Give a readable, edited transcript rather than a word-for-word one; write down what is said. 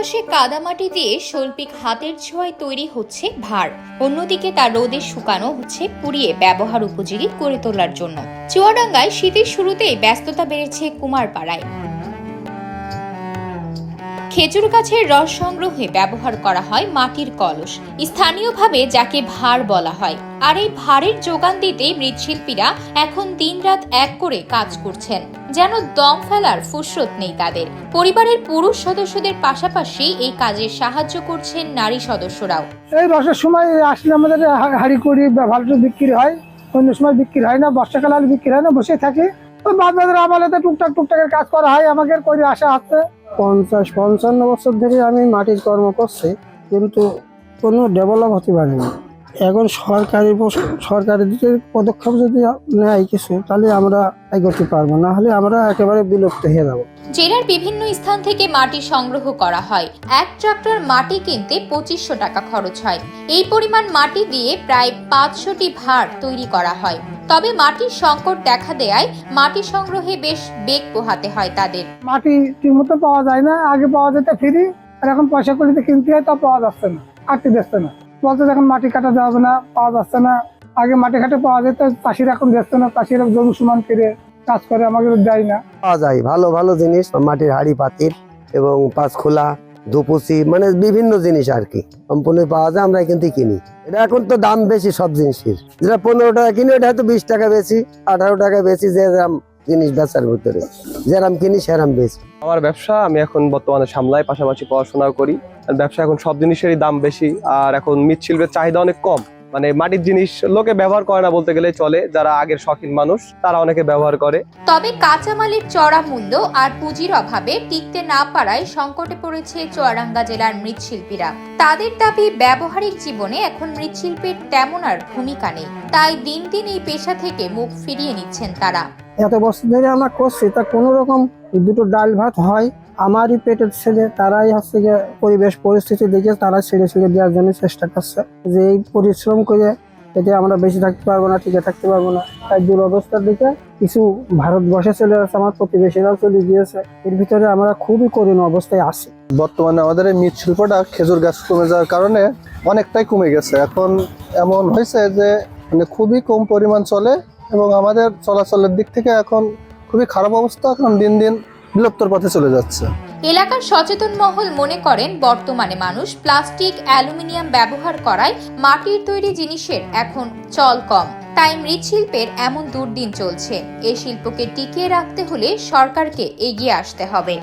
একপাশে কাদামাটি দিয়ে শৈল্পিক হাতের ছোঁয়ায় তৈরি হচ্ছে ভার, অন্যদিকে তা রোদে শুকানো হচ্ছে পুড়িয়ে ব্যবহার উপযোগী করে তোলার জন্য। চুয়াডাঙ্গায় শীতের শুরুতেই ব্যস্ততা বেড়েছে কুমারপাড়ায়। খেজুর গাছের রস সংগ্রহে ব্যবহার করা হয় মাটির কলস, স্থানীয়ভাবে যাকে ভার বলা হয়। আর এই ভারের যোগান দিতেই মৃৎশিল্পীরা এখন দিনরাত এক করে কাজ করছেন, যেন দম ফেলার ফুরসত নেই তাদের। পরিবারের পুরুষ সদস্যদের পাশাপাশি এই কাজে সাহায্য করছেন নারী সদস্যরাও। এই রসের সময় আসলে আমাদের হাড়ি করি ভালো বিক্রি হয়, অন্য সময় বিক্রি হয় না, বর্ষাকালে বিক্রি হয় না, বসে থাকি। বাচ্চাদের আমলেতে টুকটাকের কাজ করা হয়, আমাকে করে আসা হচ্ছে। 50-55 বছর ধরে আমি মাটির কর্ম করছি, কিন্তু কোনো ডেভেলপ হতে পারেনি। এখন সরকারি দিকে পদক্ষেপ যদি নেয় কিছু, তাহলে আমরা এগোতে পারবো, না হলে আমরা একেবারে বিলুপ্ত হয়ে যাবো। জেলার বিভিন্ন স্থান থেকে মাটি সংগ্রহ করা হয়। এক ট্রাক্টর মাটি কিনতে 2500 টাকা খরচ হয়। এই পরিমাণ মাটি দিয়ে প্রায় 500টি ভার তৈরি করা হয়। তবে মাটির সংকট দেখা দেয়ায় মাটি সংগ্রহে বেশ বেগ পোহাতে হয় তাদের। মাটি ঠিকমতো পাওয়া যায় না, আগে পাওয়া যেত ফ্রি, আর এখন পয়সা করে কিনতে হয়, তা পাওয়া যাচ্ছে না, কাটতে দিচ্ছে না। বলতে এখন মাটি কাটা যাবে না, পাওয়া যাচ্ছে না। আগে মাটি কাটে পাওয়া যেত, চাষিরা এখন দিচ্ছে না, চাষিরা জমি সমান করে কাজ করে, আমাকে দেয় না। পাওয়া যায় ভালো ভালো জিনিস, মাটির হাড়ি পাতিল এবং পাঁচখোলা, দুপুচি, মানে বিভিন্ন জিনিস আর কি সম্পূর্ণ পাওয়া যায়। আমরা এখান থেকে কিনি। এটা এখন তো দাম বেশি সব জিনিসের, যেটা 15 টাকা কিনি ওটা হয়তো 20 টাকা বেশি, 18 টাকা বেশি, যেরাম জিনিস বেচার ভিতরে যেরাম কিনি সেরাম বেশি। আমার ব্যবসা আমি এখন বর্তমানে সামলাই, পাশাপাশি পড়াশোনাও করি। আর ব্যবসা এখন সব জিনিসেরই দাম বেশি, আর এখন মৃৎশিল্পের চাহিদা অনেক কম। মানে মাটির জিনিস লোকে ব্যবহার করে না বলতে গেলে চলে, যারা আগের শখিন মানুষ তারা অনেকে ব্যবহার করে। তবে কাঁচামালের চড়া মূল্য আর পুঁজির অভাবে টিকতে না পারায় সংকটে পড়েছে চুয়াডাঙ্গা জেলার মৃৎশিল্পীরা। তাদের দাবি, ব্যবহারিক জীবনে এখন মৃৎশিল্পের তেমন আর ভূমিকা নেই, তাই দিন দিন এই পেশা থেকে মুখ ফিরিয়ে নিচ্ছেন তারা। এত বছর ধরে আমরা করছি, তা কোনো রকম দুটো ডাল ভাত হয়, আমারই পেটের ছেলে, তারাই হচ্ছে গিয়ে পরিবেশ পরিস্থিতি দেখে তারা ছেড়ে দেওয়ার জন্য চেষ্টা করছে, যে এই পরিশ্রম করে এতে আমরা বেশি থাকতে পারবো না, টিকে থাকতে পারবো না। তাই দুরবস্থার দিকে কিছু ভারতবর্ষে চলে আসছে, আমার প্রতিবেশীরাও চলে গিয়েছে। এর ভিতরে আমরা খুবই করুণ অবস্থায় আছি। বর্তমানে আমাদের এই মৃৎশিল্পটা খেজুর গাছ কমে যাওয়ার কারণে অনেকটাই কমে গেছে। এখন এমন হয়েছে যে মানে খুবই কম পরিমাণ চলে, এবং আমাদের চলাচলের দিক থেকে এখন খুবই খারাপ অবস্থা, এখন দিন দিন বিলুপ্তর পথে চলে যাচ্ছে। এলাকার সচেতন মহল মনে করেন, বর্তমানে মানুষ প্লাস্টিক, অ্যালুমিনিয়াম ব্যবহার করায় মাটির তৈরি জিনিসের এখন চল কম। তাই মৃৎশিল্পের এমন দুর্দিন চলছে। এই শিল্পকে টিকিয়ে রাখতে হলে সরকারকে এগিয়ে আসতে হবে।